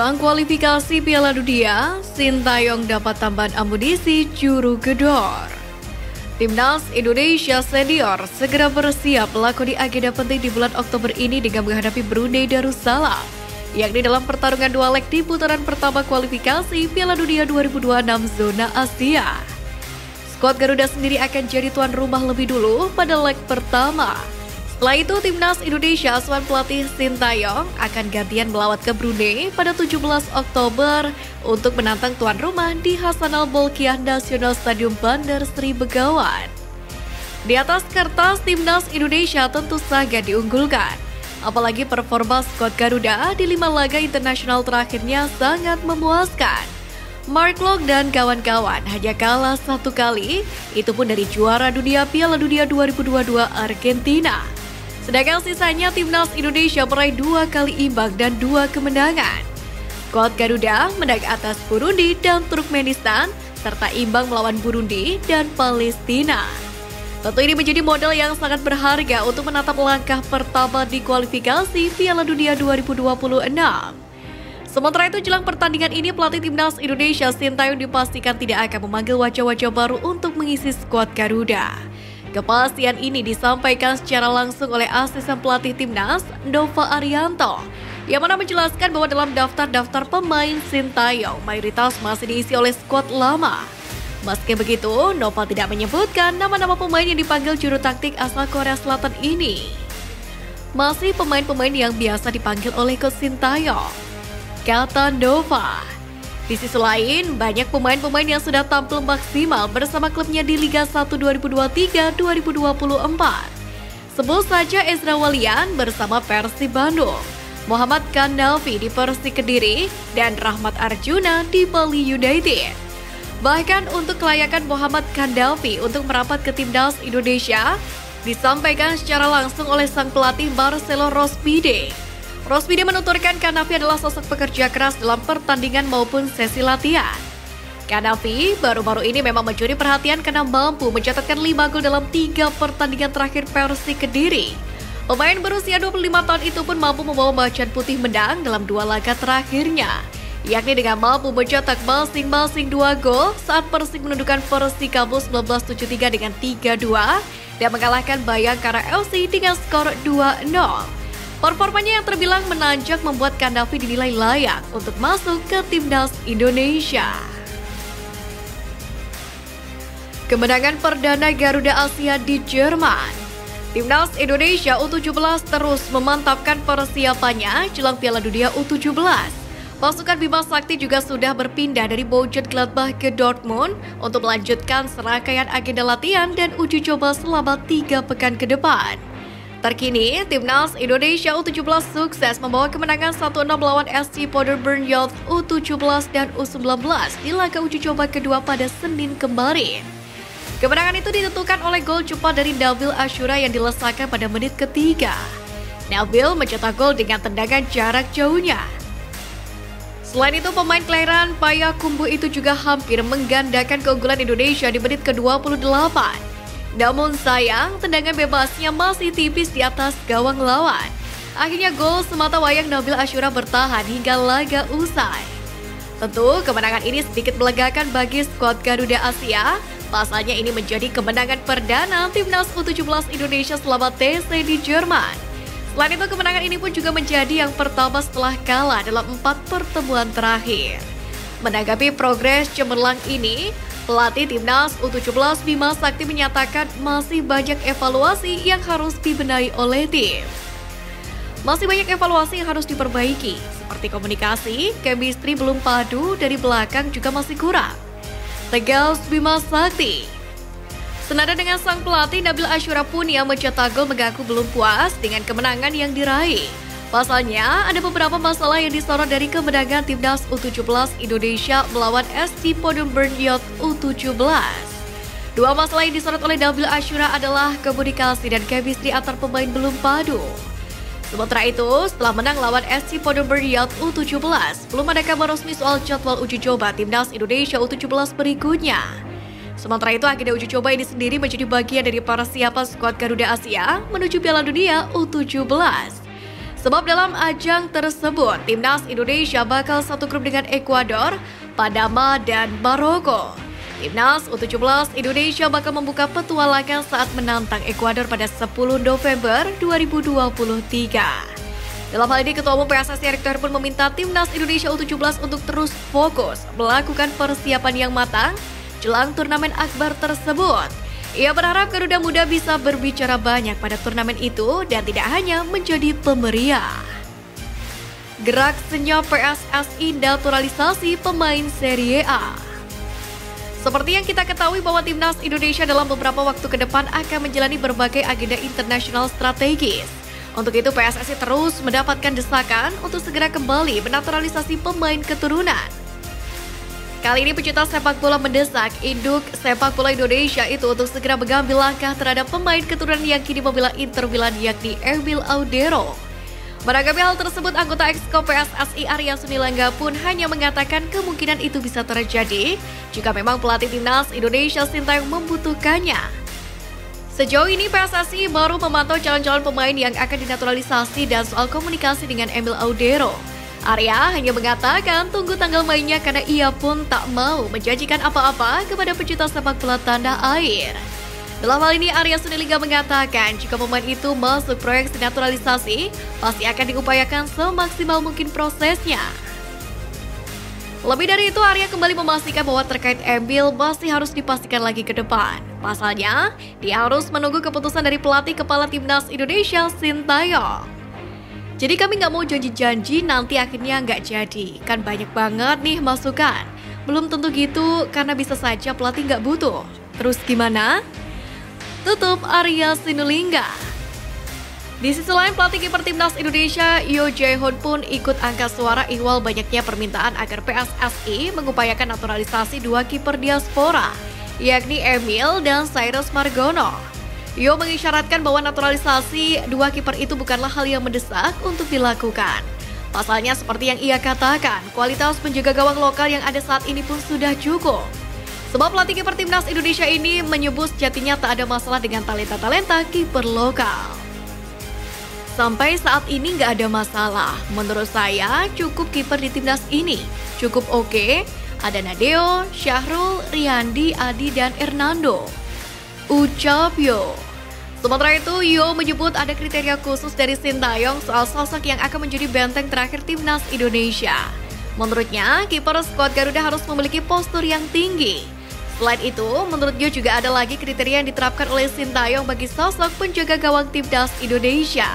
Jelang kualifikasi Piala Dunia, Sintayong dapat tambahan amunisi juru gedor. Timnas Indonesia Senior segera bersiap melakoni agenda penting di bulan Oktober ini dengan menghadapi Brunei Darussalam, yakni dalam pertarungan dua leg di putaran pertama kualifikasi Piala Dunia 2026 zona Asia. Skuad Garuda sendiri akan jadi tuan rumah lebih dulu pada leg pertama. Setelah itu, Timnas Indonesia asuhan pelatih Sintayong akan gantian melawat ke Brunei pada 17 Oktober untuk menantang tuan rumah di Hassanal Bolkiah National Stadium Bandar Sri Begawan. Di atas kertas, Timnas Indonesia tentu saja diunggulkan. Apalagi performa skuad Garuda di 5 laga internasional terakhirnya sangat memuaskan. Mark Locke dan kawan-kawan hanya kalah 1 kali, itu pun dari juara dunia Piala Dunia 2022 Argentina. Sedangkan sisanya Timnas Indonesia meraih 2 kali imbang dan 2 kemenangan. Skuad Garuda menang atas Burundi dan Turkmenistan, serta imbang melawan Burundi dan Palestina. Tentu ini menjadi modal yang sangat berharga untuk menatap langkah pertama di kualifikasi Piala Dunia 2026. Sementara itu, jelang pertandingan ini, pelatih Timnas Indonesia Sintayong dipastikan tidak akan memanggil wajah-wajah baru untuk mengisi skuad Garuda. Kepastian ini disampaikan secara langsung oleh asisten pelatih Timnas, Nova Arianto, yang mana menjelaskan bahwa dalam daftar pemain Sintayong mayoritas masih diisi oleh skuad lama. Meski begitu, Nova tidak menyebutkan nama-nama pemain yang dipanggil juru taktik asal Korea Selatan ini. Masih pemain-pemain yang biasa dipanggil oleh Coach Sintayong, kata Nova. Di sisi lain, banyak pemain-pemain yang sudah tampil maksimal bersama klubnya di Liga 1 2023-2024. Sebut saja Ezra Walian bersama Persib Bandung, Muhammad Kandalvi di Persik Kediri, dan Rahmat Arjuna di Bali United. Bahkan untuk kelayakan Muhammad Kandalvi untuk merapat ke Timnas Indonesia disampaikan secara langsung oleh sang pelatih Marcelo Rospide. Rospide menuturkan Kandalvi adalah sosok pekerja keras dalam pertandingan maupun sesi latihan. Kandalvi baru-baru ini memang mencuri perhatian karena mampu mencatatkan 5 gol dalam 3 pertandingan terakhir Persik Kediri. Pemain berusia 25 tahun itu pun mampu membawa Macan Putih menang dalam 2 laga terakhirnya, yakni dengan mampu mencetak masing-masing 2 gol saat Persik menundukkan Persikabo 1973 dengan 3-2 dan mengalahkan Bayangkara FC dengan skor 2-0. Performanya yang terbilang menanjak membuat Kandalvi dinilai layak untuk masuk ke Timnas Indonesia. Kemenangan perdana Garuda Asia di Jerman. Timnas Indonesia U17 terus memantapkan persiapannya jelang Piala Dunia U17. Pasukan Bima Sakti juga sudah berpindah dari Mönchengladbach ke Dortmund untuk melanjutkan serangkaian agenda latihan dan uji coba selama 3 pekan ke depan. Terkini, Timnas Indonesia U17 sukses membawa kemenangan 1-0 melawan SC Paderborn Youth U17 dan U19 di laga uji coba kedua pada Senin kemarin. Kemenangan itu ditentukan oleh gol cepat dari Nabil Ashura yang dilesakkan pada menit ketiga. Nabil mencetak gol dengan tendangan jarak jauhnya. Selain itu, pemain kelahiran Payakumbuh itu juga hampir menggandakan keunggulan Indonesia di menit ke-28. Namun sayang, tendangan bebasnya masih tipis di atas gawang lawan. Akhirnya gol semata wayang Nabil Ashura bertahan hingga laga usai. Tentu kemenangan ini sedikit melegakan bagi skuad Garuda Asia. Pasalnya ini menjadi kemenangan perdana Timnas U17 Indonesia selama TC di Jerman. Selain itu, kemenangan ini pun juga menjadi yang pertama setelah kalah dalam 4 pertemuan terakhir. Menanggapi progres cemerlang ini, pelatih Timnas U17 Bima Sakti menyatakan masih banyak evaluasi yang harus dibenahi oleh tim. Masih banyak evaluasi yang harus diperbaiki, seperti komunikasi, chemistry belum padu, dari belakang juga masih kurang, tegas Bima Sakti. Senada dengan sang pelatih, Nabil Ashura pun yang mencetak gol mengaku belum puas dengan kemenangan yang diraih. Pasalnya, ada beberapa masalah yang disorot dari kemenangan Timnas U17 Indonesia melawan SC Paderborn Youth U17. 2 masalah yang disorot oleh Nabil Ashura adalah komunikasi dan chemistry antar pemain belum padu. Sementara itu, setelah menang lawan SC Paderborn Youth U17, belum ada kabar resmi soal jadwal uji coba Timnas Indonesia U17 berikutnya. Sementara itu, agenda uji coba ini sendiri menjadi bagian dari persiapan skuad Garuda Asia menuju Piala Dunia U17. Sebab dalam ajang tersebut, Timnas Indonesia bakal satu grup dengan Ekuador, Panama, dan Maroko. Timnas U17 Indonesia bakal membuka petualangan saat menantang Ekuador pada 10 November 2023. Dalam hal ini, Ketua Umum PSSI Erick Thohir pun meminta Timnas Indonesia U17 untuk terus fokus melakukan persiapan yang matang jelang turnamen akbar tersebut. Ia berharap Garuda Muda bisa berbicara banyak pada turnamen itu dan tidak hanya menjadi pemeriah. Gerak senyap PSSI naturalisasi pemain Serie A. Seperti yang kita ketahui bahwa Timnas Indonesia dalam beberapa waktu ke depan akan menjalani berbagai agenda internasional strategis. Untuk itu PSSI terus mendapatkan desakan untuk segera kembali menaturalisasi pemain keturunan. Kali ini pecinta sepak bola mendesak induk sepak bola Indonesia itu untuk segera mengambil langkah terhadap pemain keturunan yang kini membela Inter Milan yakni Emil Audero. Menanggapi hal tersebut, anggota Exco PSSI Arya Sunilengga pun hanya mengatakan kemungkinan itu bisa terjadi jika memang pelatih Timnas Indonesia Sintayong membutuhkannya. Sejauh ini PSSI baru memantau calon-calon pemain yang akan dinaturalisasi dan soal komunikasi dengan Emil Audero. Arya hanya mengatakan tunggu tanggal mainnya karena ia pun tak mau menjanjikan apa-apa kepada pecinta sepak bola tanah air. Dalam hal ini Arya Sunilengga mengatakan jika pemain itu masuk proyek naturalisasi, pasti akan diupayakan semaksimal mungkin prosesnya. Lebih dari itu, Arya kembali memastikan bahwa terkait Emil masih harus dipastikan lagi ke depan. Pasalnya, dia harus menunggu keputusan dari pelatih kepala Timnas Indonesia, Sintayong. Jadi kami nggak mau janji-janji nanti akhirnya nggak jadi. Kan banyak banget nih masukan. Belum tentu gitu karena bisa saja pelatih nggak butuh. Terus gimana? Tutup Arya Sunilengga. Di sisi lain, pelatih kiper Timnas Indonesia Yo Jae-hoon pun ikut angkat suara ihwal banyaknya permintaan agar PSSI mengupayakan naturalisasi dua kiper diaspora, yakni Emil dan Cyrus Margono. Yo mengisyaratkan bahwa naturalisasi dua kiper itu bukanlah hal yang mendesak untuk dilakukan. Pasalnya seperti yang ia katakan, kualitas penjaga gawang lokal yang ada saat ini pun sudah cukup. Sebab pelatih kiper Timnas Indonesia ini menyebut sejatinya tak ada masalah dengan talenta-talenta kiper lokal. Sampai saat ini nggak ada masalah. Menurut saya cukup kiper di timnas ini. Cukup oke. Ada Nadeo, Syahrul, Riyandi, Adi, dan Hernando. Ucap Yo. Sementara itu, Yo menyebut ada kriteria khusus dari Sintayong soal sosok yang akan menjadi benteng terakhir Timnas Indonesia. Menurutnya, kiper skuad Garuda harus memiliki postur yang tinggi. Selain itu, menurut Yo juga ada lagi kriteria yang diterapkan oleh Sintayong bagi sosok penjaga gawang Timnas Indonesia.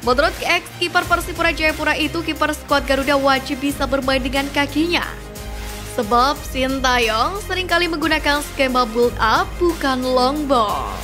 Menurut ex-kiper Persipura Jayapura itu, kiper skuad Garuda wajib bisa bermain dengan kakinya. Sebab Sintayong seringkali menggunakan skema build up bukan long ball.